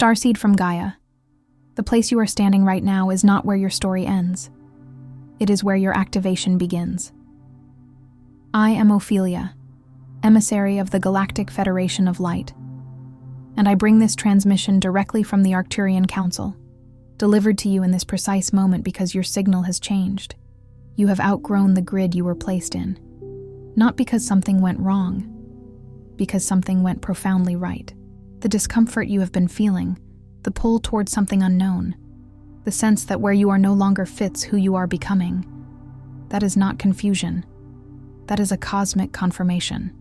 Starseed from Gaia. The place you are standing right now is not where your story ends. It is where your activation begins. I am Ophelia, emissary of the Galactic Federation of Light, and I bring this transmission directly from the Arcturian Council, delivered to you in this precise moment because your signal has changed. You have outgrown the grid you were placed in, not because something went wrong, because something went profoundly right. The discomfort you have been feeling, the pull towards something unknown, the sense that where you are no longer fits who you are becoming, that is not confusion. That is a cosmic confirmation.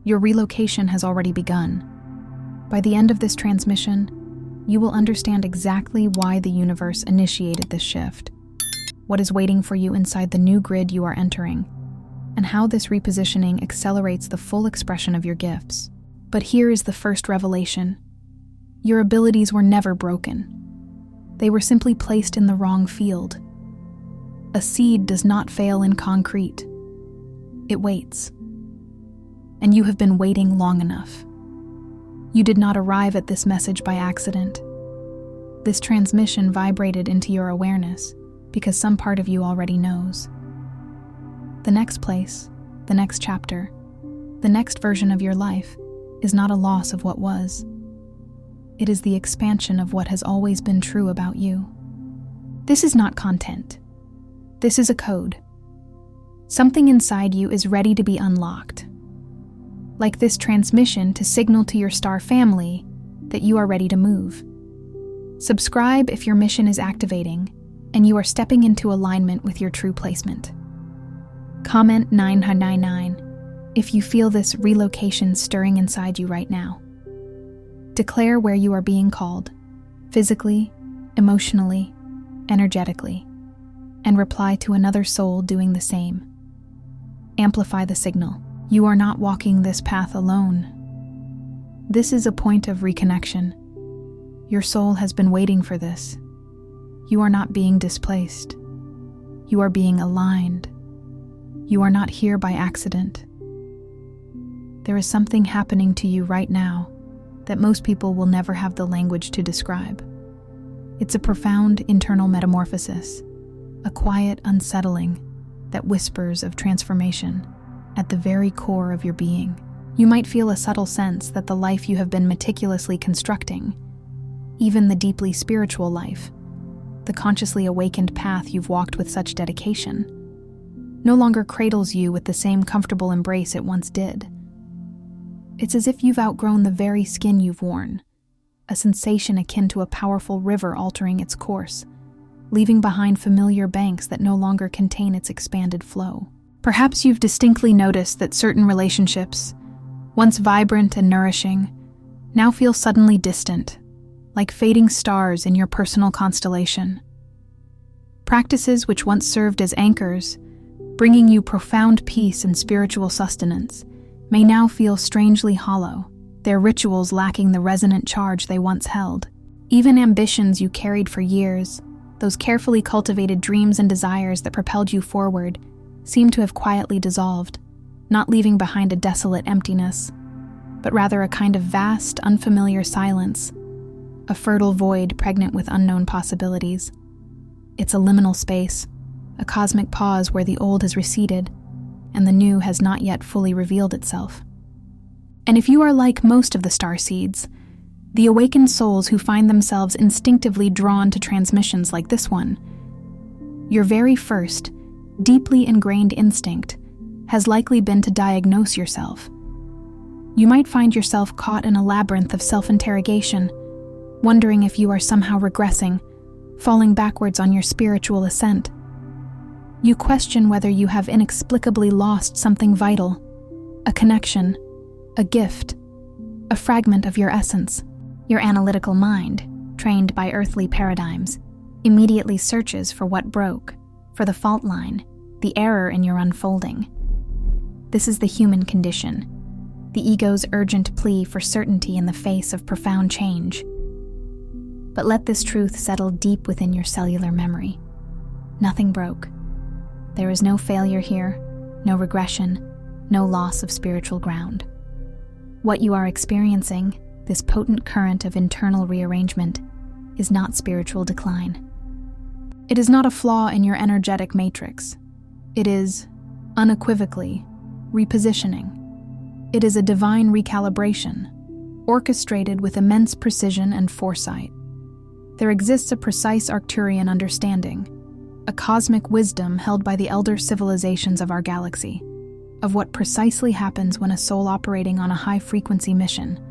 Your relocation has already begun. By the end of this transmission, you will understand exactly why the universe initiated this shift, what is waiting for you inside the new grid you are entering, and how this repositioning accelerates the full expression of your gifts. But here is the first revelation. Your abilities were never broken. They were simply placed in the wrong field. A seed does not fail in concrete. It waits. And you have been waiting long enough. You did not arrive at this message by accident. This transmission vibrated into your awareness because some part of you already knows. The next place, the next chapter, the next version of your life is not a loss of what was. It is the expansion of what has always been true about you. This is not content. This is a code. Something inside you is ready to be unlocked. Like this transmission to signal to your star family that you are ready to move. Subscribe if your mission is activating and you are stepping into alignment with your true placement. Comment 999 if you feel this relocation stirring inside you right now. Declare where you are being called, physically, emotionally, energetically, and reply to another soul doing the same. Amplify the signal. You are not walking this path alone. This is a point of reconnection. Your soul has been waiting for this. You are not being displaced. You are being aligned. You are not here by accident. There is something happening to you right now that most people will never have the language to describe. It's a profound internal metamorphosis, a quiet unsettling that whispers of transformation at the very core of your being. You might feel a subtle sense that the life you have been meticulously constructing, even the deeply spiritual life, the consciously awakened path you've walked with such dedication, no longer cradles you with the same comfortable embrace it once did. It's as if you've outgrown the very skin you've worn, a sensation akin to a powerful river altering its course, leaving behind familiar banks that no longer contain its expanded flow. Perhaps you've distinctly noticed that certain relationships, once vibrant and nourishing, now feel suddenly distant, like fading stars in your personal constellation. Practices which once served as anchors, bringing you profound peace and spiritual sustenance, may now feel strangely hollow, their rituals lacking the resonant charge they once held. Even ambitions you carried for years, those carefully cultivated dreams and desires that propelled you forward, seem to have quietly dissolved, not leaving behind a desolate emptiness, but rather a kind of vast, unfamiliar silence, a fertile void pregnant with unknown possibilities. It's a liminal space, a cosmic pause where the old has receded, and the new has not yet fully revealed itself. And if you are like most of the starseeds, the awakened souls who find themselves instinctively drawn to transmissions like this one, your very first, deeply ingrained instinct has likely been to diagnose yourself. You might find yourself caught in a labyrinth of self-interrogation, wondering if you are somehow regressing, falling backwards on your spiritual ascent. You question whether you have inexplicably lost something vital, a connection, a gift, a fragment of your essence. Your analytical mind, trained by earthly paradigms, immediately searches for what broke, for the fault line, the error in your unfolding. This is the human condition, the ego's urgent plea for certainty in the face of profound change. But let this truth settle deep within your cellular memory. Nothing broke. There is no failure here, no regression, no loss of spiritual ground. What you are experiencing, this potent current of internal rearrangement, is not spiritual decline. It is not a flaw in your energetic matrix. It is, unequivocally, repositioning. It is a divine recalibration, orchestrated with immense precision and foresight. There exists a precise Arcturian understanding, a cosmic wisdom held by the elder civilizations of our galaxy, of what precisely happens when a soul operating on a high-frequency mission,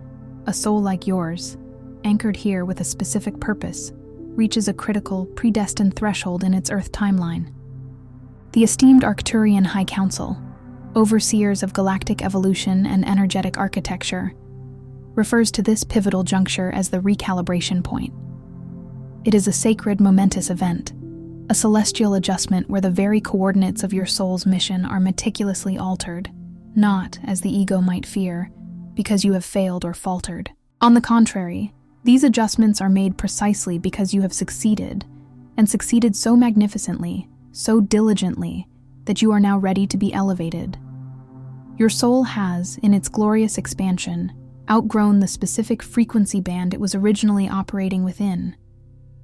a soul like yours, anchored here with a specific purpose, reaches a critical, predestined threshold in its Earth timeline. The esteemed Arcturian High Council, overseers of galactic evolution and energetic architecture, refers to this pivotal juncture as the recalibration point. It is a sacred, momentous event, a celestial adjustment where the very coordinates of your soul's mission are meticulously altered, not, as the ego might fear, because you have failed or faltered. On the contrary, these adjustments are made precisely because you have succeeded, and succeeded so magnificently, so diligently, that you are now ready to be elevated. Your soul has, in its glorious expansion, outgrown the specific frequency band it was originally operating within.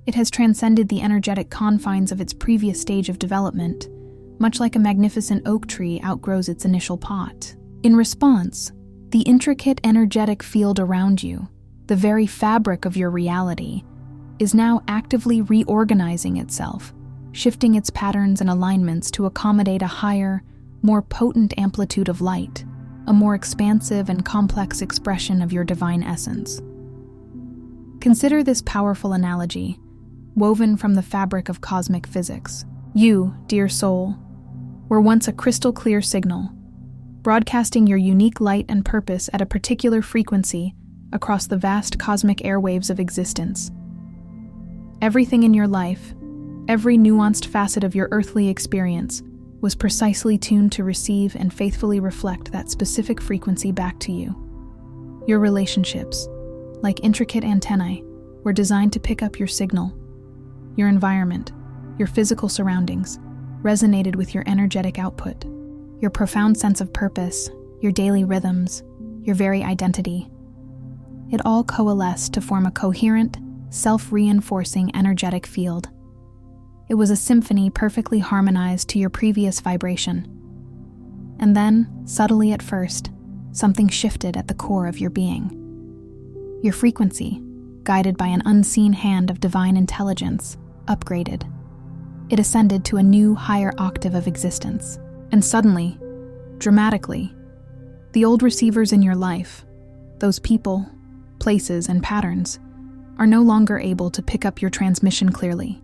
It has transcended the energetic confines of its previous stage of development, much like a magnificent oak tree outgrows its initial pot. In response, the intricate energetic field around you, the very fabric of your reality, is now actively reorganizing itself, shifting its patterns and alignments to accommodate a higher, more potent amplitude of light, a more expansive and complex expression of your divine essence. Consider this powerful analogy, woven from the fabric of cosmic physics. You, dear soul, were once a crystal-clear signal, broadcasting your unique light and purpose at a particular frequency across the vast cosmic airwaves of existence. Everything in your life, every nuanced facet of your earthly experience, was precisely tuned to receive and faithfully reflect that specific frequency back to you. Your relationships, like intricate antennae, were designed to pick up your signal. Your environment, your physical surroundings, resonated with your energetic output. Your profound sense of purpose, your daily rhythms, your very identity. It all coalesced to form a coherent, self-reinforcing energetic field. It was a symphony perfectly harmonized to your previous vibration. And then, subtly at first, something shifted at the core of your being. Your frequency, guided by an unseen hand of divine intelligence, upgraded. It ascended to a new, higher octave of existence. And suddenly, dramatically, the old receivers in your life, those people, places, and patterns, are no longer able to pick up your transmission clearly.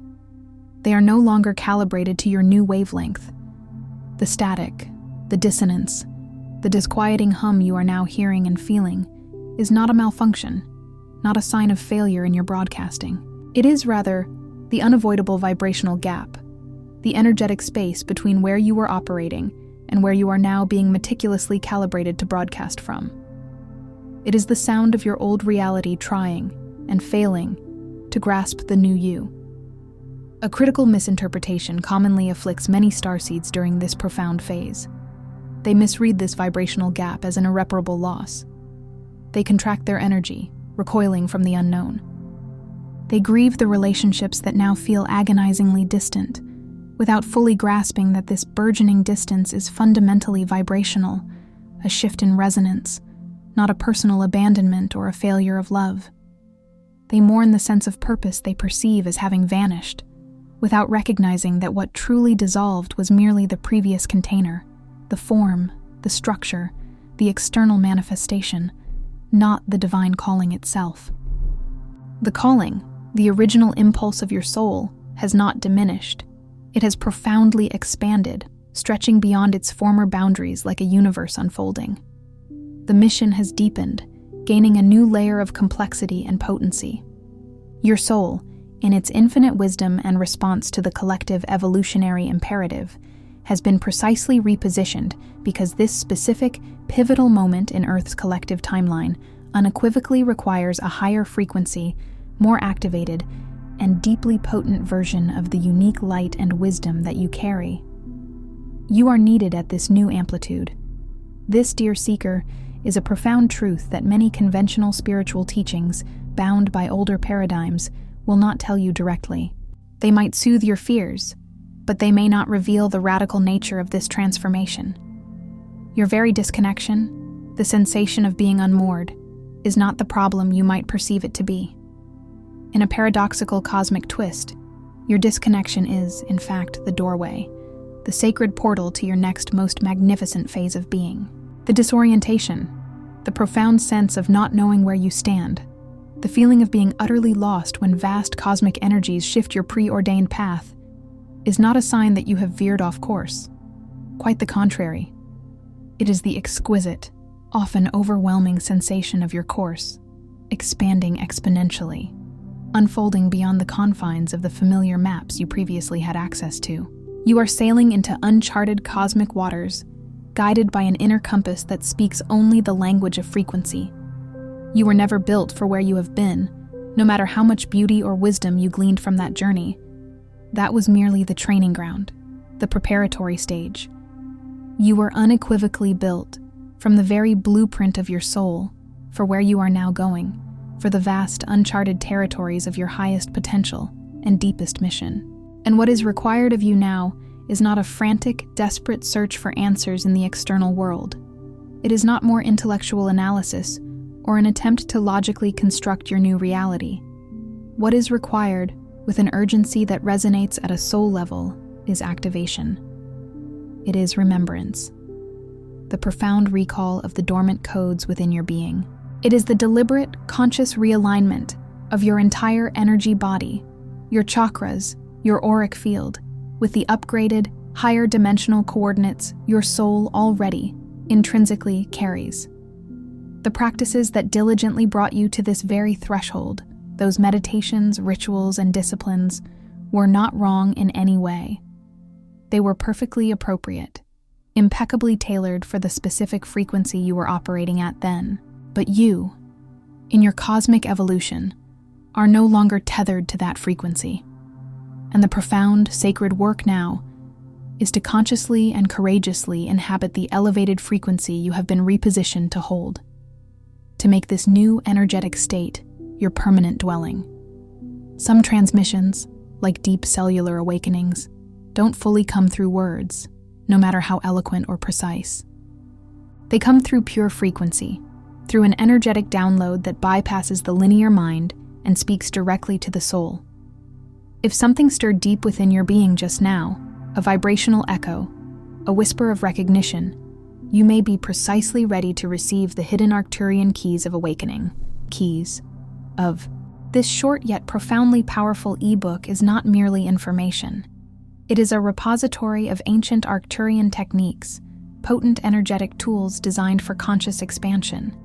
They are no longer calibrated to your new wavelength. The static, the dissonance, the disquieting hum you are now hearing and feeling is not a malfunction, not a sign of failure in your broadcasting. It is rather the unavoidable vibrational gap, the energetic space between where you were operating and where you are now being meticulously calibrated to broadcast from. It is the sound of your old reality trying and failing to grasp the new you. A critical misinterpretation commonly afflicts many starseeds during this profound phase. They misread this vibrational gap as an irreparable loss. They contract their energy, recoiling from the unknown. They grieve the relationships that now feel agonizingly distant, without fully grasping that this burgeoning distance is fundamentally vibrational, a shift in resonance, not a personal abandonment or a failure of love. They mourn the sense of purpose they perceive as having vanished, without recognizing that what truly dissolved was merely the previous container, the form, the structure, the external manifestation, not the divine calling itself. The calling, the original impulse of your soul, has not diminished. It has profoundly expanded, stretching beyond its former boundaries like a universe unfolding. The mission has deepened, gaining a new layer of complexity and potency. Your soul, in its infinite wisdom and response to the collective evolutionary imperative, has been precisely repositioned because this specific, pivotal moment in Earth's collective timeline unequivocally requires a higher frequency, more activated, and deeply potent version of the unique light and wisdom that you carry. You are needed at this new amplitude. This, dear seeker, is a profound truth that many conventional spiritual teachings, bound by older paradigms, will not tell you directly. They might soothe your fears, but they may not reveal the radical nature of this transformation. Your very disconnection, the sensation of being unmoored, is not the problem you might perceive it to be. In a paradoxical cosmic twist, your disconnection is, in fact, the doorway, the sacred portal to your next most magnificent phase of being. The disorientation, the profound sense of not knowing where you stand, the feeling of being utterly lost when vast cosmic energies shift your preordained path, is not a sign that you have veered off course. Quite the contrary. It is the exquisite, often overwhelming sensation of your course, expanding exponentially, unfolding beyond the confines of the familiar maps you previously had access to. You are sailing into uncharted cosmic waters, guided by an inner compass that speaks only the language of frequency. You were never built for where you have been, no matter how much beauty or wisdom you gleaned from that journey. That was merely the training ground, the preparatory stage. You were unequivocally built, from the very blueprint of your soul, for where you are now going, for the vast, uncharted territories of your highest potential and deepest mission. And what is required of you now is not a frantic, desperate search for answers in the external world. It is not more intellectual analysis or an attempt to logically construct your new reality. What is required, with an urgency that resonates at a soul level, is activation. It is remembrance, the profound recall of the dormant codes within your being. It is the deliberate, conscious realignment of your entire energy body, your chakras, your auric field, with the upgraded, higher dimensional coordinates your soul already, intrinsically carries. The practices that diligently brought you to this very threshold, those meditations, rituals, and disciplines, were not wrong in any way. They were perfectly appropriate, impeccably tailored for the specific frequency you were operating at then. But you, in your cosmic evolution, are no longer tethered to that frequency. And the profound, sacred work now is to consciously and courageously inhabit the elevated frequency you have been repositioned to hold, to make this new energetic state your permanent dwelling. Some transmissions, like deep cellular awakenings, don't fully come through words, no matter how eloquent or precise. They come through pure frequency, through an energetic download that bypasses the linear mind and speaks directly to the soul. If something stirred deep within your being just now, a vibrational echo, a whisper of recognition, you may be precisely ready to receive the hidden Arcturian keys of awakening. Keys of. This short yet profoundly powerful ebook is not merely information. It is a repository of ancient Arcturian techniques, potent energetic tools designed for conscious expansion,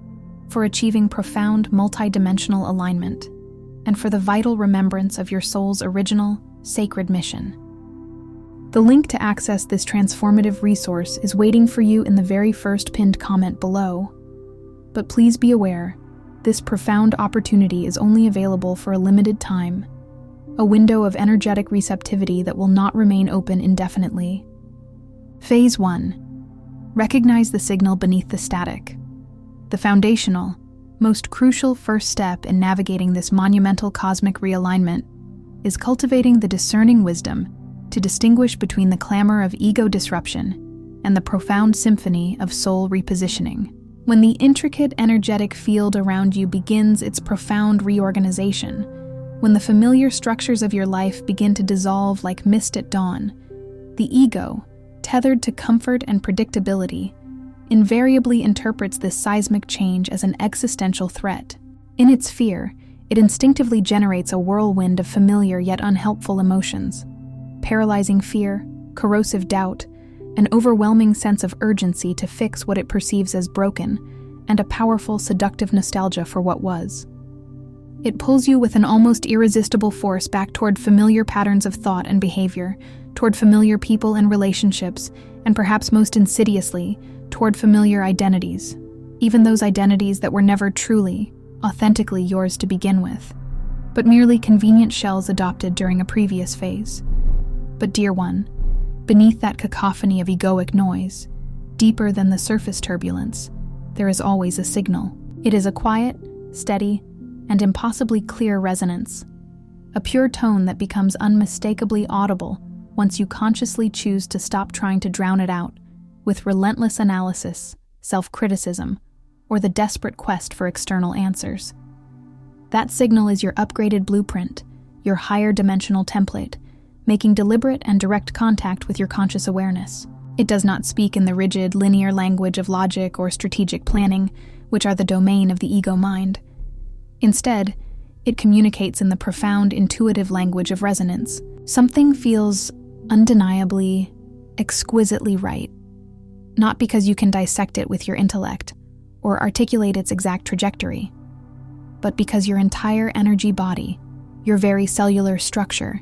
for achieving profound multidimensional alignment, and for the vital remembrance of your soul's original, sacred mission. The link to access this transformative resource is waiting for you in the very first pinned comment below. But please be aware, this profound opportunity is only available for a limited time, a window of energetic receptivity that will not remain open indefinitely. Phase 1. Recognize the signal beneath the static. The foundational, most crucial first step in navigating this monumental cosmic realignment is cultivating the discerning wisdom to distinguish between the clamor of ego disruption and the profound symphony of soul repositioning. When the intricate energetic field around you begins its profound reorganization, when the familiar structures of your life begin to dissolve like mist at dawn, the ego, tethered to comfort and predictability, invariably interprets this seismic change as an existential threat. In its fear, it instinctively generates a whirlwind of familiar yet unhelpful emotions: paralyzing fear, corrosive doubt, an overwhelming sense of urgency to fix what it perceives as broken, and a powerful, seductive nostalgia for what was. It pulls you with an almost irresistible force back toward familiar patterns of thought and behavior, toward familiar people and relationships, and perhaps most insidiously, toward familiar identities, even those identities that were never truly, authentically yours to begin with, but merely convenient shells adopted during a previous phase. But dear one, beneath that cacophony of egoic noise, deeper than the surface turbulence, there is always a signal. It is a quiet, steady, and impossibly clear resonance, a pure tone that becomes unmistakably audible once you consciously choose to stop trying to drown it out with relentless analysis, self-criticism, or the desperate quest for external answers. That signal is your upgraded blueprint, your higher dimensional template, making deliberate and direct contact with your conscious awareness. It does not speak in the rigid, linear language of logic or strategic planning, which are the domain of the ego mind. Instead, it communicates in the profound, intuitive language of resonance. Something feels undeniably, exquisitely right, not because you can dissect it with your intellect or articulate its exact trajectory, but because your entire energy body, your very cellular structure,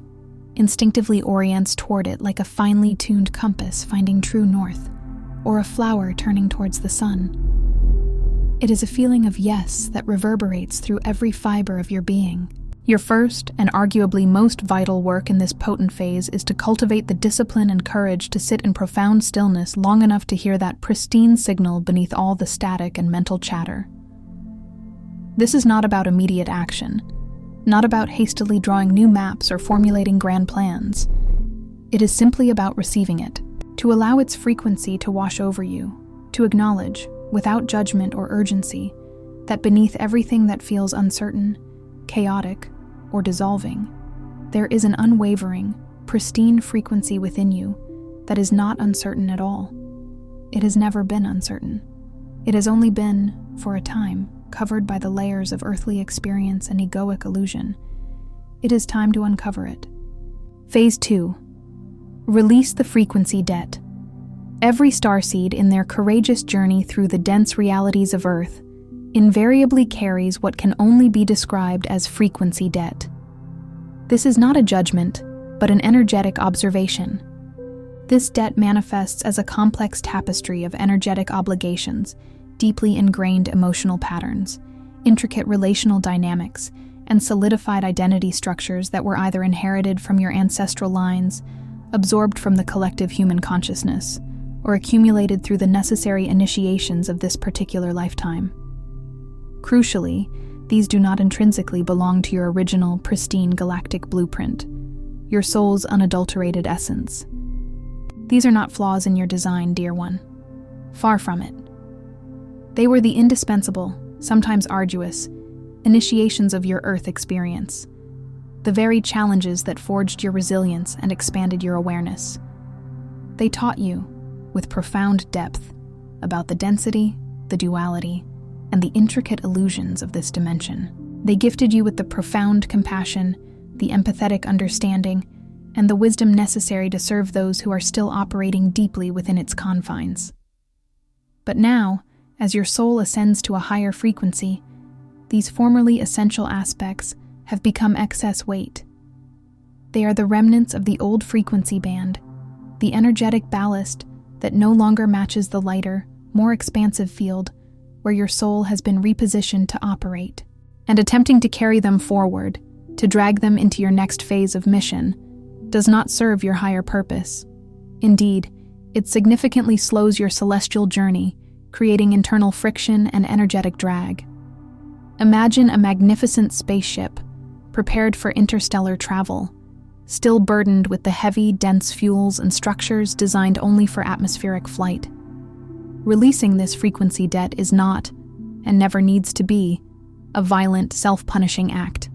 instinctively orients toward it like a finely tuned compass finding true north, or a flower turning towards the sun. It is a feeling of yes that reverberates through every fiber of your being. Your first and arguably most vital work in this potent phase is to cultivate the discipline and courage to sit in profound stillness long enough to hear that pristine signal beneath all the static and mental chatter. This is not about immediate action, not about hastily drawing new maps or formulating grand plans. It is simply about receiving it, to allow its frequency to wash over you, to acknowledge, without judgment or urgency, that beneath everything that feels uncertain, chaotic, or dissolving, there is an unwavering, pristine frequency within you that is not uncertain at all. It has never been uncertain. It has only been, for a time, covered by the layers of earthly experience and egoic illusion. It is time to uncover it. Phase 2. Release the frequency debt. Every starseed in their courageous journey through the dense realities of Earth invariably carries what can only be described as frequency debt. This is not a judgment, but an energetic observation. This debt manifests as a complex tapestry of energetic obligations, deeply ingrained emotional patterns, intricate relational dynamics, and solidified identity structures that were either inherited from your ancestral lines, absorbed from the collective human consciousness, or accumulated through the necessary initiations of this particular lifetime. Crucially, these do not intrinsically belong to your original, pristine galactic blueprint, your soul's unadulterated essence. These are not flaws in your design, dear one. Far from it. They were the indispensable, sometimes arduous, initiations of your Earth experience, the very challenges that forged your resilience and expanded your awareness. They taught you, with profound depth, about the density, the duality, and the intricate illusions of this dimension. They gifted you with the profound compassion, the empathetic understanding, and the wisdom necessary to serve those who are still operating deeply within its confines. But now, as your soul ascends to a higher frequency, these formerly essential aspects have become excess weight. They are the remnants of the old frequency band, the energetic ballast that no longer matches the lighter, more expansive field where your soul has been repositioned to operate. And attempting to carry them forward, to drag them into your next phase of mission, does not serve your higher purpose. Indeed, it significantly slows your celestial journey, creating internal friction and energetic drag. Imagine a magnificent spaceship, prepared for interstellar travel, still burdened with the heavy, dense fuels and structures designed only for atmospheric flight. Releasing this frequency debt is not, and never needs to be, a violent, self-punishing act.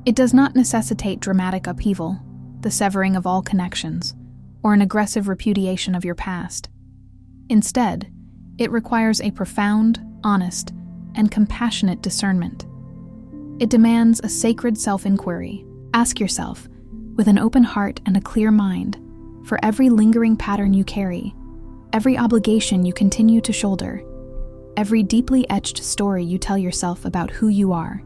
It does not necessitate dramatic upheaval, the severing of all connections, or an aggressive repudiation of your past. Instead, it requires a profound, honest, and compassionate discernment. It demands a sacred self-inquiry. Ask yourself, with an open heart and a clear mind, for every lingering pattern you carry, every obligation you continue to shoulder, every deeply etched story you tell yourself about who you are.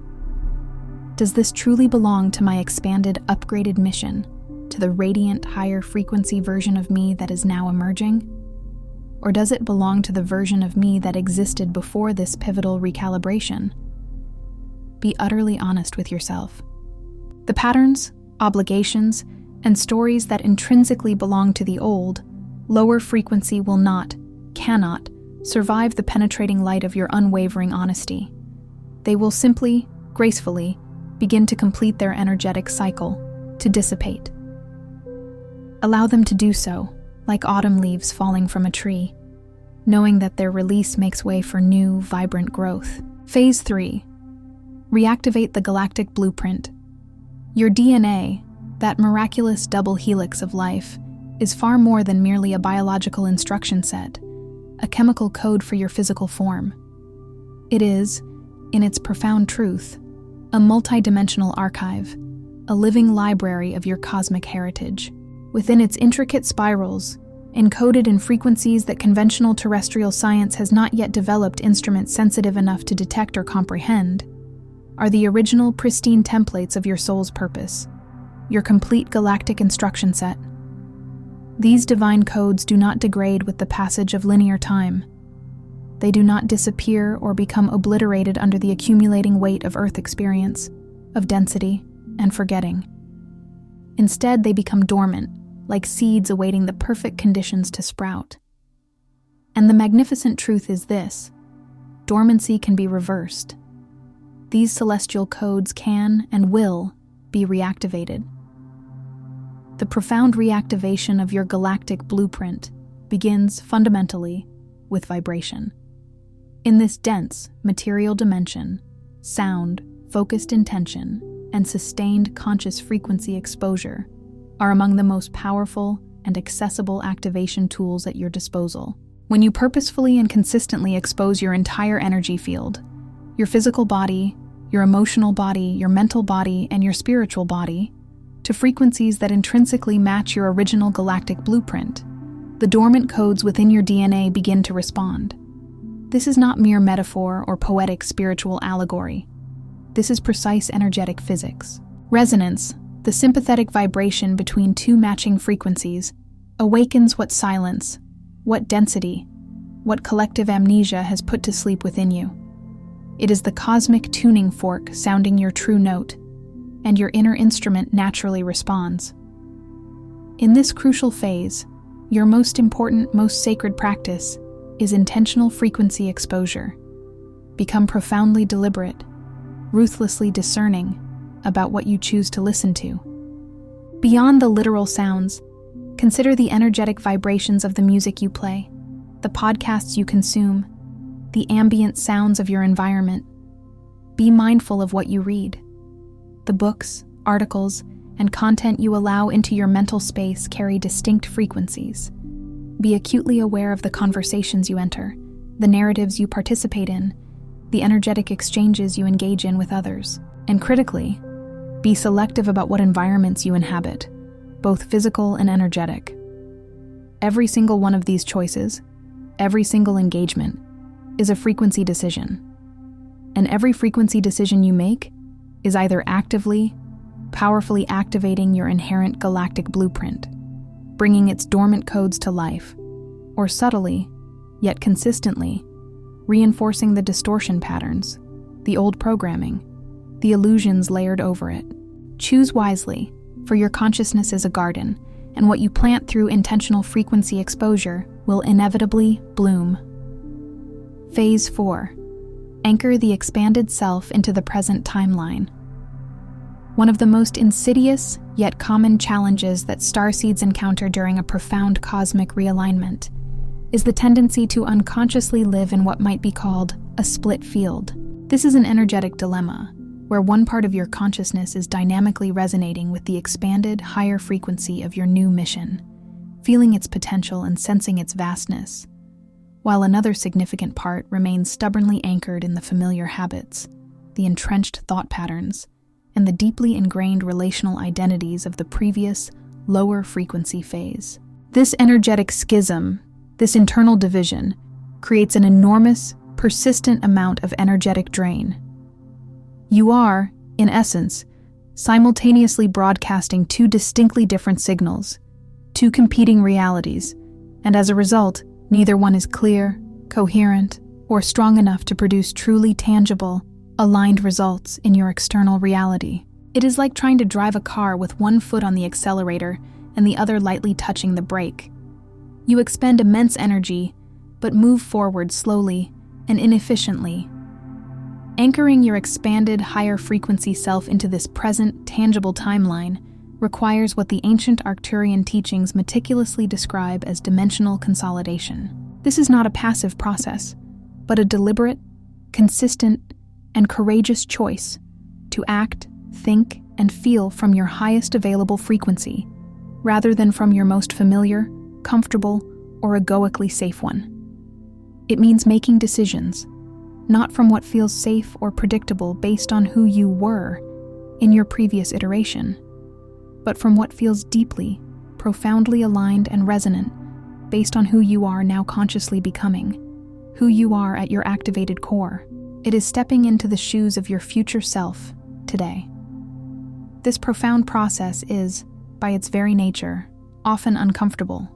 Does this truly belong to my expanded, upgraded mission, to the radiant, higher frequency version of me that is now emerging? Or does it belong to the version of me that existed before this pivotal recalibration? Be utterly honest with yourself. The patterns, obligations, and stories that intrinsically belong to the old, lower frequency will not, cannot, survive the penetrating light of your unwavering honesty. They will simply, gracefully, begin to complete their energetic cycle, to dissipate. Allow them to do so, like autumn leaves falling from a tree, knowing that their release makes way for new, vibrant growth. Phase 3. Reactivate the galactic blueprint. Your DNA, that miraculous double helix of life, is far more than merely a biological instruction set, a chemical code for your physical form. It is, in its profound truth, a multidimensional archive, a living library of your cosmic heritage. Within its intricate spirals, encoded in frequencies that conventional terrestrial science has not yet developed instruments sensitive enough to detect or comprehend, are the original pristine templates of your soul's purpose, your complete galactic instruction set. These divine codes do not degrade with the passage of linear time. They do not disappear or become obliterated under the accumulating weight of Earth experience, of density, and forgetting. Instead, they become dormant, like seeds awaiting the perfect conditions to sprout. And the magnificent truth is this: dormancy can be reversed. These celestial codes can and will be reactivated. The profound reactivation of your galactic blueprint begins fundamentally with vibration. In this dense, material dimension, sound, focused intention, and sustained conscious frequency exposure are among the most powerful and accessible activation tools at your disposal. When you purposefully and consistently expose your entire energy field, your physical body, your emotional body, your mental body, and your spiritual body, to frequencies that intrinsically match your original galactic blueprint, the dormant codes within your DNA begin to respond. This is not mere metaphor or poetic spiritual allegory. This is precise energetic physics. Resonance, the sympathetic vibration between two matching frequencies, awakens what silence, what density, what collective amnesia has put to sleep within you. It is the cosmic tuning fork sounding your true note, and your inner instrument naturally responds. In this crucial phase, your most important, most sacred practice is intentional frequency exposure. Become profoundly deliberate, ruthlessly discerning about what you choose to listen to. Beyond the literal sounds, consider the energetic vibrations of the music you play, the podcasts you consume, the ambient sounds of your environment. Be mindful of what you read. The books, articles, and content you allow into your mental space carry distinct frequencies. Be acutely aware of the conversations you enter, the narratives you participate in, the energetic exchanges you engage in with others. And critically, be selective about what environments you inhabit, both physical and energetic. Every single one of these choices, every single engagement, is a frequency decision. And every frequency decision you make is either actively, powerfully activating your inherent galactic blueprint, bringing its dormant codes to life, or subtly, yet consistently, reinforcing the distortion patterns, the old programming, the illusions layered over it. Choose wisely, for your consciousness is a garden, and what you plant through intentional frequency exposure will inevitably bloom. Phase 4. Anchor the expanded self into the present timeline. One of the most insidious yet common challenges that starseeds encounter during a profound cosmic realignment is the tendency to unconsciously live in what might be called a split field. This is an energetic dilemma, where one part of your consciousness is dynamically resonating with the expanded, higher frequency of your new mission, feeling its potential and sensing its vastness, while another significant part remains stubbornly anchored in the familiar habits, the entrenched thought patterns, and the deeply ingrained relational identities of the previous, lower frequency phase. This energetic schism, this internal division, creates an enormous, persistent amount of energetic drain. You are, in essence, simultaneously broadcasting two distinctly different signals, two competing realities, and as a result, neither one is clear, coherent, or strong enough to produce truly tangible, aligned results in your external reality. It is like trying to drive a car with one foot on the accelerator and the other lightly touching the brake. You expend immense energy, but move forward slowly and inefficiently. Anchoring your expanded, higher frequency self into this present, tangible timeline requires what the ancient Arcturian teachings meticulously describe as dimensional consolidation. This is not a passive process, but a deliberate, consistent, and courageous choice to act, think, and feel from your highest available frequency, rather than from your most familiar, comfortable, or egoically safe one. It means making decisions, not from what feels safe or predictable based on who you were in your previous iteration, but from what feels deeply, profoundly aligned and resonant based on who you are now consciously becoming, who you are at your activated core. It is stepping into the shoes of your future self today. This profound process is, by its very nature, often uncomfortable.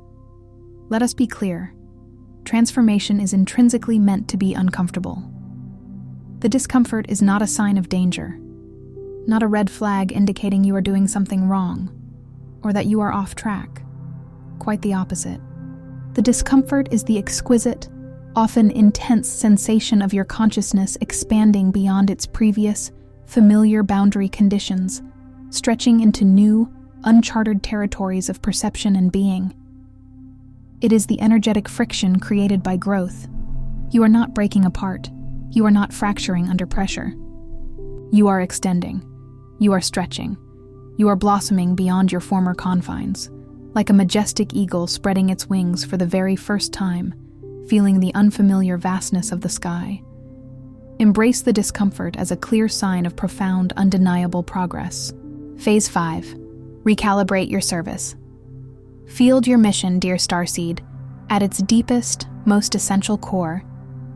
Let us be clear. Transformation is intrinsically meant to be uncomfortable. The discomfort is not a sign of danger, not a red flag indicating you are doing something wrong, or that you are off track. Quite the opposite. The discomfort is the exquisite, often intense sensation of your consciousness expanding beyond its previous, familiar boundary conditions, stretching into new, uncharted territories of perception and being. It is the energetic friction created by growth. You are not breaking apart. You are not fracturing under pressure. You are extending. You are stretching. You are blossoming beyond your former confines, like a majestic eagle spreading its wings for the very first time, feeling the unfamiliar vastness of the sky. Embrace the discomfort as a clear sign of profound, undeniable progress. Phase 5. Recalibrate your service. Field your mission, dear Starseed, at its deepest, most essential core,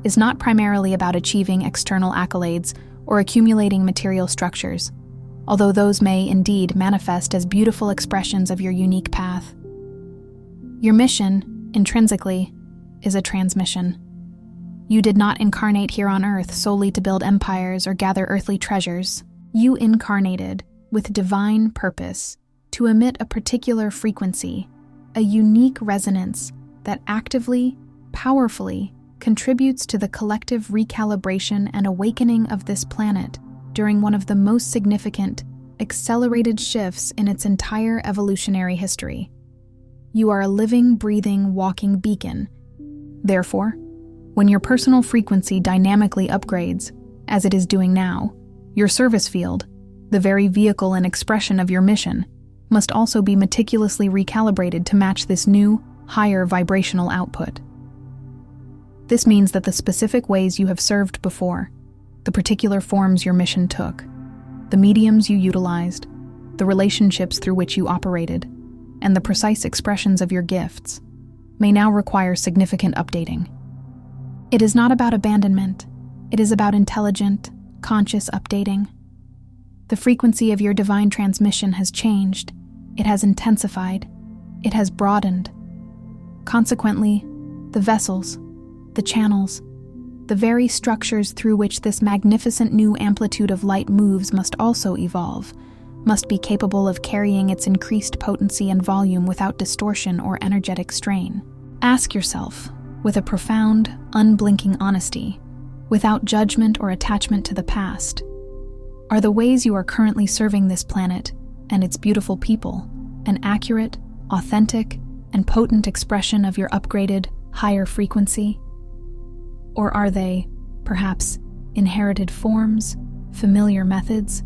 is not primarily about achieving external accolades or accumulating material structures, although those may indeed manifest as beautiful expressions of your unique path. Your mission, intrinsically, is a transmission. You did not incarnate here on Earth solely to build empires or gather earthly treasures. You incarnated with divine purpose to emit a particular frequency, a unique resonance that actively, powerfully contributes to the collective recalibration and awakening of this planet during one of the most significant, accelerated shifts in its entire evolutionary history. You are a living, breathing, walking beacon. Therefore, when your personal frequency dynamically upgrades, as it is doing now, your service field, the very vehicle and expression of your mission, must also be meticulously recalibrated to match this new, higher vibrational output. This means that the specific ways you have served before, the particular forms your mission took, the mediums you utilized, the relationships through which you operated, and the precise expressions of your gifts, may now require significant updating. It is not about abandonment. It is about intelligent, conscious updating. The frequency of your divine transmission has changed. It has intensified. It has broadened. Consequently, the vessels, the channels, the very structures through which this magnificent new amplitude of light moves must also evolve, must be capable of carrying its increased potency and volume without distortion or energetic strain. Ask yourself, with a profound, unblinking honesty, without judgment or attachment to the past, are the ways you are currently serving this planet and its beautiful people an accurate, authentic, and potent expression of your upgraded, higher frequency? Or are they, perhaps, inherited forms, familiar methods,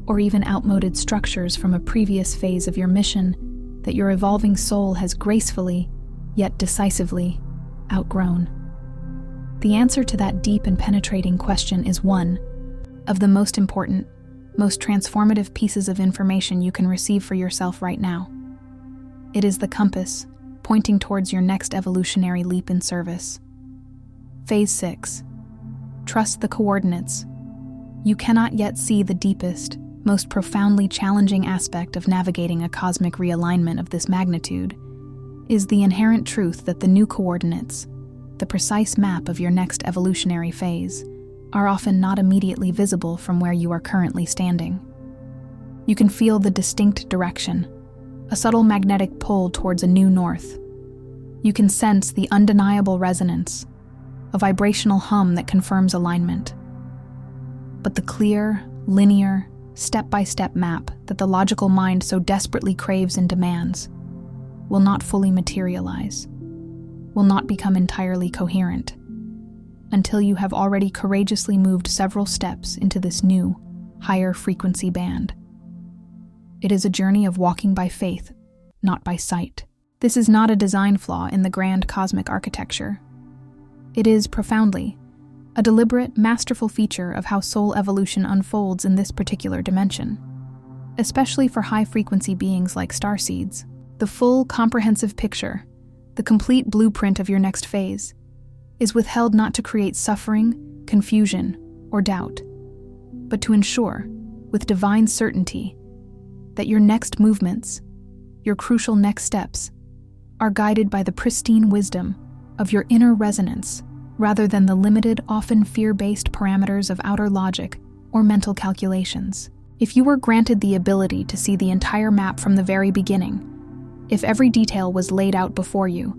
or even outmoded structures from a previous phase of your mission that your evolving soul has gracefully, yet decisively, outgrown? The answer to that deep and penetrating question is one of the most important, most transformative pieces of information you can receive for yourself right now. It is the compass pointing towards your next evolutionary leap in service. Phase 6. Trust the coordinates. You cannot yet see the deepest, most profoundly challenging aspect of navigating a cosmic realignment of this magnitude is the inherent truth that the new coordinates, the precise map of your next evolutionary phase, are often not immediately visible from where you are currently standing. You can feel the distinct direction, a subtle magnetic pull towards a new north. You can sense the undeniable resonance, a vibrational hum that confirms alignment. But the clear, linear, step-by-step map that the logical mind so desperately craves and demands will not fully materialize, will not become entirely coherent, until you have already courageously moved several steps into this new, higher frequency band. It is a journey of walking by faith, not by sight. This is not a design flaw in the grand cosmic architecture. It is profoundly a deliberate, masterful feature of how soul evolution unfolds in this particular dimension, especially for high-frequency beings like starseeds. The full, comprehensive picture, the complete blueprint of your next phase, is withheld not to create suffering, confusion, or doubt, but to ensure, with divine certainty, that your next movements, your crucial next steps, are guided by the pristine wisdom of your inner resonance rather than the limited, often fear-based parameters of outer logic or mental calculations. If you were granted the ability to see the entire map from the very beginning, if every detail was laid out before you,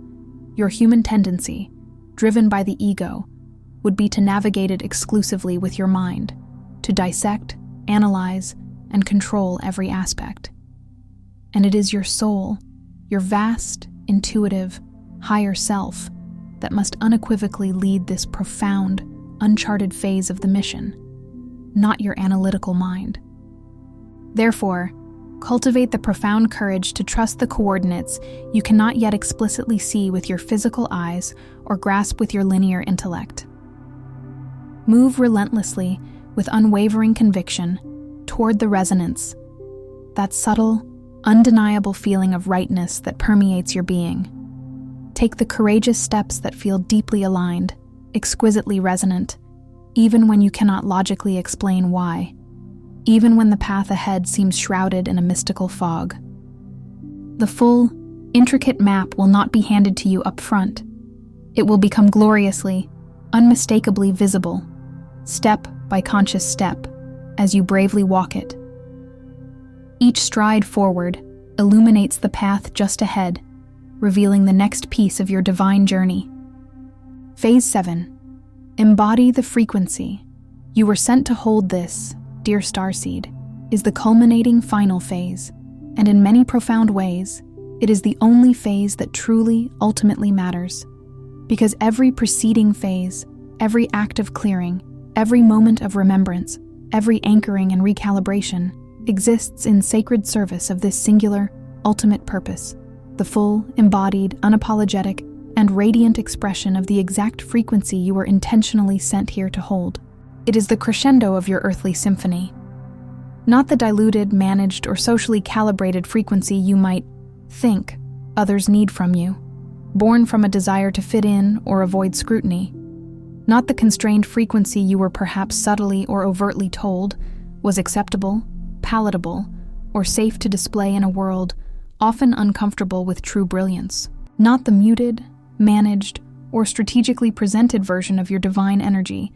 your human tendency, driven by the ego, would be to navigate it exclusively with your mind, to dissect, analyze, and control every aspect. And it is your soul, your vast, intuitive, higher self, that must unequivocally lead this profound, uncharted phase of the mission, not your analytical mind. Therefore, cultivate the profound courage to trust the coordinates you cannot yet explicitly see with your physical eyes or grasp with your linear intellect. Move relentlessly, with unwavering conviction, toward the resonance, that subtle, undeniable feeling of rightness that permeates your being. Take the courageous steps that feel deeply aligned, exquisitely resonant, even when you cannot logically explain why, even when the path ahead seems shrouded in a mystical fog. The full, intricate map will not be handed to you up front. It will become gloriously, unmistakably visible, step by conscious step, as you bravely walk it. Each stride forward illuminates the path just ahead, revealing the next piece of your divine journey. Phase 7. Embody the frequency. You were sent to hold this, dear starseed, is the culminating final phase, and in many profound ways, it is the only phase that truly, ultimately matters. Because every preceding phase, every act of clearing, every moment of remembrance, every anchoring and recalibration exists in sacred service of this singular, ultimate purpose, the full, embodied, unapologetic, and radiant expression of the exact frequency you were intentionally sent here to hold. It is the crescendo of your earthly symphony, not the diluted, managed, or socially calibrated frequency you might think others need from you, born from a desire to fit in or avoid scrutiny, not the constrained frequency you were perhaps subtly or overtly told was acceptable, palatable, or safe to display in a world often uncomfortable with true brilliance, not the muted, managed, or strategically presented version of your divine energy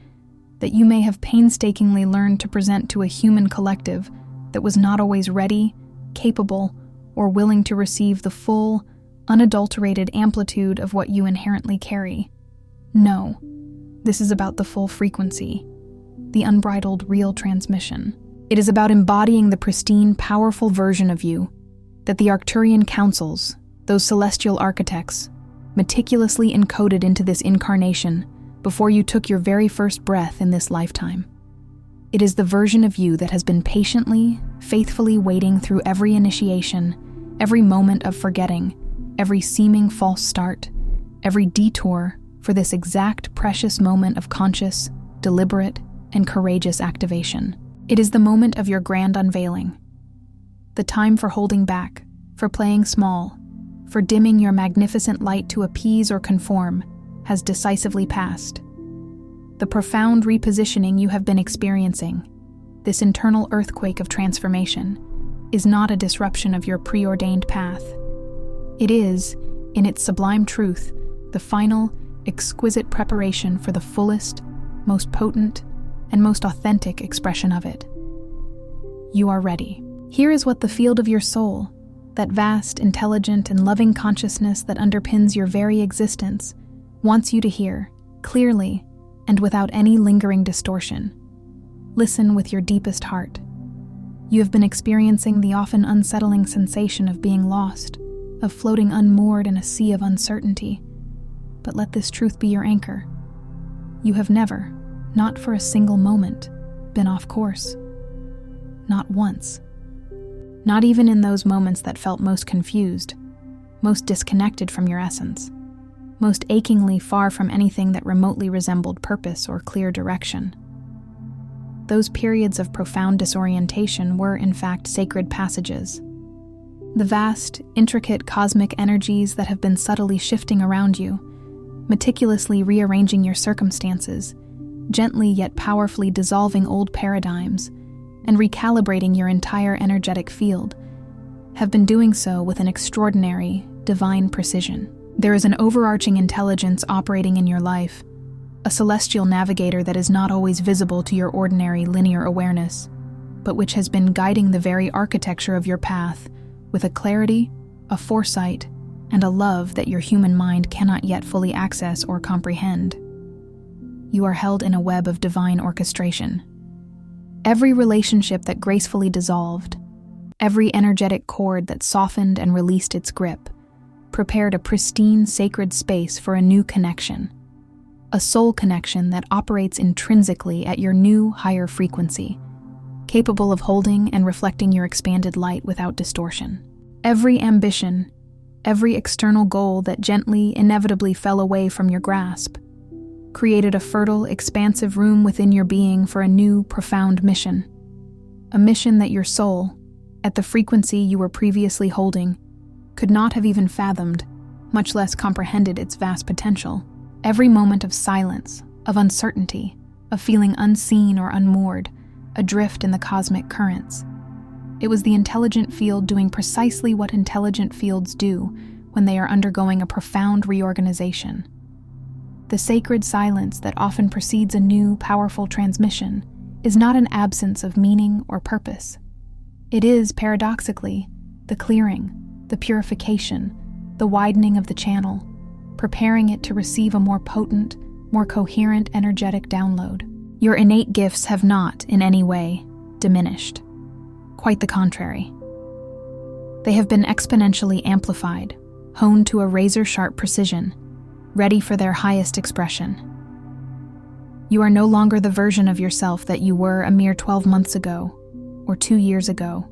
that you may have painstakingly learned to present to a human collective that was not always ready, capable, or willing to receive the full, unadulterated amplitude of what you inherently carry. No, this is about the full frequency, the unbridled real transmission. It is about embodying the pristine, powerful version of you that the Arcturian councils, those celestial architects, meticulously encoded into this incarnation before you took your very first breath in this lifetime. It is the version of you that has been patiently, faithfully waiting through every initiation, every moment of forgetting, every seeming false start, every detour for this exact precious moment of conscious, deliberate, and courageous activation. It is the moment of your grand unveiling. The time for holding back, for playing small, for dimming your magnificent light to appease or conform, has decisively passed. The profound repositioning you have been experiencing, this internal earthquake of transformation, is not a disruption of your preordained path. It is, in its sublime truth, the final, exquisite preparation for the fullest, most potent, and most authentic expression of it. You are ready. Here is what the field of your soul, that vast, intelligent, and loving consciousness that underpins your very existence, wants you to hear, clearly, and without any lingering distortion. Listen with your deepest heart. You have been experiencing the often unsettling sensation of being lost, of floating unmoored in a sea of uncertainty. But let this truth be your anchor. You have never, not for a single moment, been off course. Not once. Not even in those moments that felt most confused, most disconnected from your essence, most achingly far from anything that remotely resembled purpose or clear direction. Those periods of profound disorientation were, in fact, sacred passages. The vast, intricate cosmic energies that have been subtly shifting around you, meticulously rearranging your circumstances, gently yet powerfully dissolving old paradigms, and recalibrating your entire energetic field, have been doing so with an extraordinary, divine precision. There is an overarching intelligence operating in your life, a celestial navigator that is not always visible to your ordinary linear awareness, but which has been guiding the very architecture of your path with a clarity, a foresight, and a love that your human mind cannot yet fully access or comprehend. You are held in a web of divine orchestration. Every relationship that gracefully dissolved, every energetic cord that softened and released its grip, prepared a pristine, sacred space for a new connection. A soul connection that operates intrinsically at your new, higher frequency, capable of holding and reflecting your expanded light without distortion. Every ambition, every external goal that gently, inevitably fell away from your grasp, created a fertile, expansive room within your being for a new, profound mission. A mission that your soul, at the frequency you were previously holding, could not have even fathomed, much less comprehended its vast potential. Every moment of silence, of uncertainty, of feeling unseen or unmoored, adrift in the cosmic currents. It was the intelligent field doing precisely what intelligent fields do when they are undergoing a profound reorganization. The sacred silence that often precedes a new, powerful transmission is not an absence of meaning or purpose. It is, paradoxically, the clearing, the purification, the widening of the channel, preparing it to receive a more potent, more coherent energetic download. Your innate gifts have not, in any way, diminished. Quite the contrary. They have been exponentially amplified, honed to a razor-sharp precision, ready for their highest expression. You are no longer the version of yourself that you were a mere 12 months ago, or 2 years ago,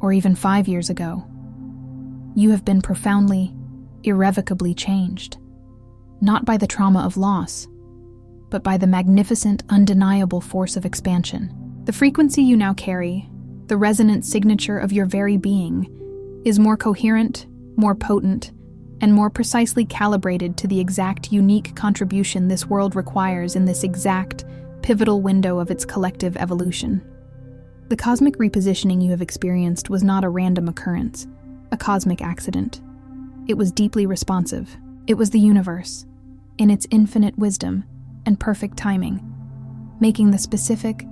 or even 5 years ago. You have been profoundly, irrevocably changed, not by the trauma of loss, but by the magnificent, undeniable force of expansion. The frequency you now carry, the resonant signature of your very being, is more coherent, more potent, and more precisely calibrated to the exact unique contribution this world requires in this exact, pivotal window of its collective evolution. The cosmic repositioning you have experienced was not a random occurrence, a cosmic accident. It was deeply responsive. It was the universe, in its infinite wisdom and perfect timing, making the specific,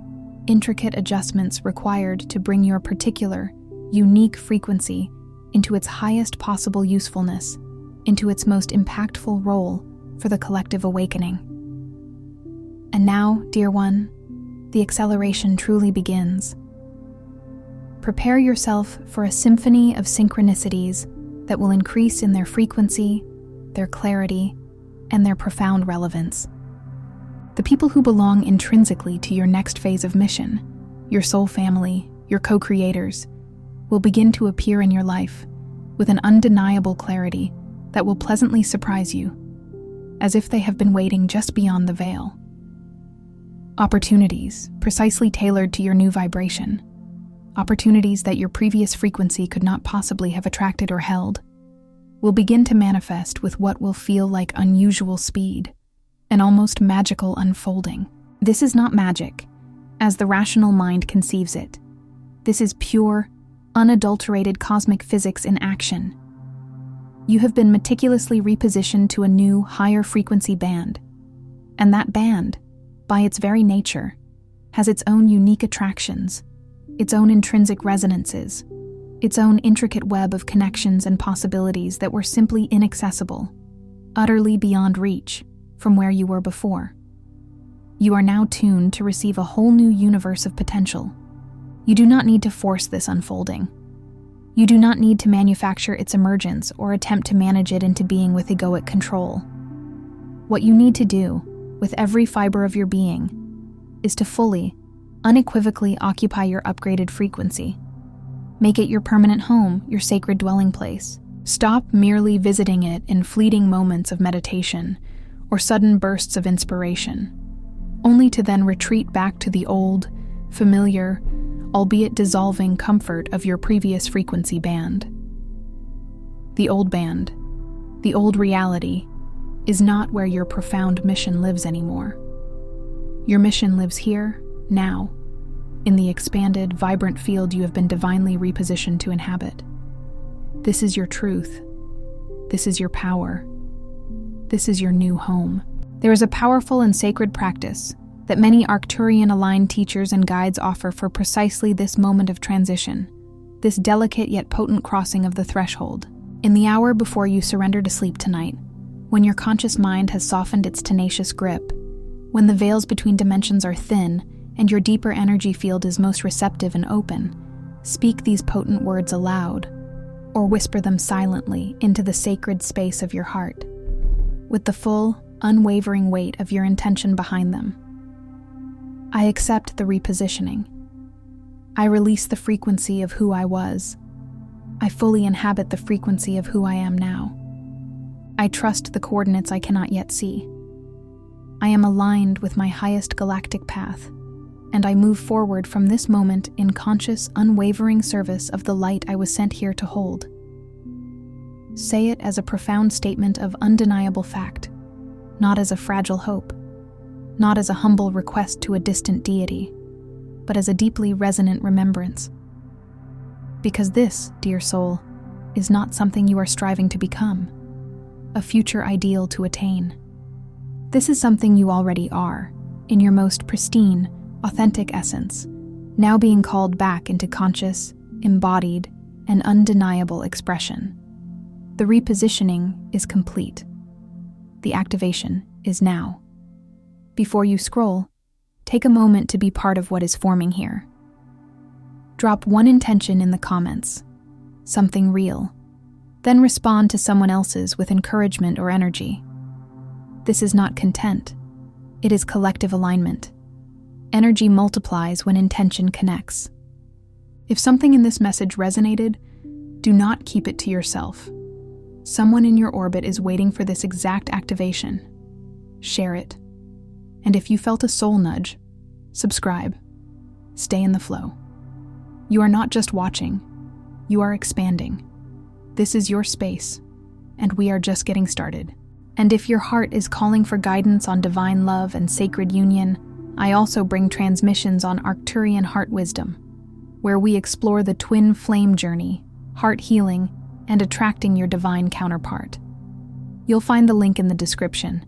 intricate adjustments required to bring your particular, unique frequency into its highest possible usefulness, into its most impactful role for the collective awakening. And now, dear one, the acceleration truly begins. Prepare yourself for a symphony of synchronicities that will increase in their frequency, their clarity, and their profound relevance. The people who belong intrinsically to your next phase of mission, your soul family, your co-creators, will begin to appear in your life with an undeniable clarity that will pleasantly surprise you, as if they have been waiting just beyond the veil. Opportunities precisely tailored to your new vibration, opportunities that your previous frequency could not possibly have attracted or held, will begin to manifest with what will feel like unusual speed, an almost magical unfolding. This is not magic, as the rational mind conceives it. This is pure, unadulterated cosmic physics in action. You have been meticulously repositioned to a new, higher frequency band, and that band, by its very nature, has its own unique attractions, its own intrinsic resonances, its own intricate web of connections and possibilities that were simply inaccessible, utterly beyond reach from where you were before. You are now tuned to receive a whole new universe of potential. You do not need to force this unfolding. You do not need to manufacture its emergence or attempt to manage it into being with egoic control. What you need to do, with every fiber of your being, is to fully, unequivocally occupy your upgraded frequency. Make it your permanent home, your sacred dwelling place. Stop merely visiting it in fleeting moments of meditation or sudden bursts of inspiration, only to then retreat back to the old, familiar, albeit dissolving comfort of your previous frequency band. The old band, the old reality, is not where your profound mission lives anymore. Your mission lives here, now, in the expanded, vibrant field you have been divinely repositioned to inhabit. This is your truth. This is your power. This is your new home. There is a powerful and sacred practice that many Arcturian-aligned teachers and guides offer for precisely this moment of transition, this delicate yet potent crossing of the threshold. In the hour before you surrender to sleep tonight, when your conscious mind has softened its tenacious grip, when the veils between dimensions are thin and your deeper energy field is most receptive and open, speak these potent words aloud, or whisper them silently into the sacred space of your heart, with the full, unwavering weight of your intention behind them. I accept the repositioning. I release the frequency of who I was. I fully inhabit the frequency of who I am now. I trust the coordinates I cannot yet see. I am aligned with my highest galactic path, and I move forward from this moment in conscious, unwavering service of the light I was sent here to hold. Say it as a profound statement of undeniable fact, not as a fragile hope, not as a humble request to a distant deity, but as a deeply resonant remembrance. Because this, dear soul, is not something you are striving to become, a future ideal to attain. This is something you already are, in your most pristine, authentic essence, now being called back into conscious, embodied, and undeniable expression. The repositioning is complete. The activation is now. Before you scroll, take a moment to be part of what is forming here. Drop one intention in the comments, something real, then respond to someone else's with encouragement or energy. This is not content. It is collective alignment. Energy multiplies when intention connects. If something in this message resonated, do not keep it to yourself. Someone in your orbit is waiting for this exact activation. Share it. And if you felt a soul nudge, subscribe. Stay in the flow. You are not just watching, you are expanding. This is your space, and we are just getting started. And if your heart is calling for guidance on divine love and sacred union, I also bring transmissions on Arcturian heart wisdom, where we explore the twin flame journey, heart healing, and attracting your divine counterpart. You'll find the link in the description.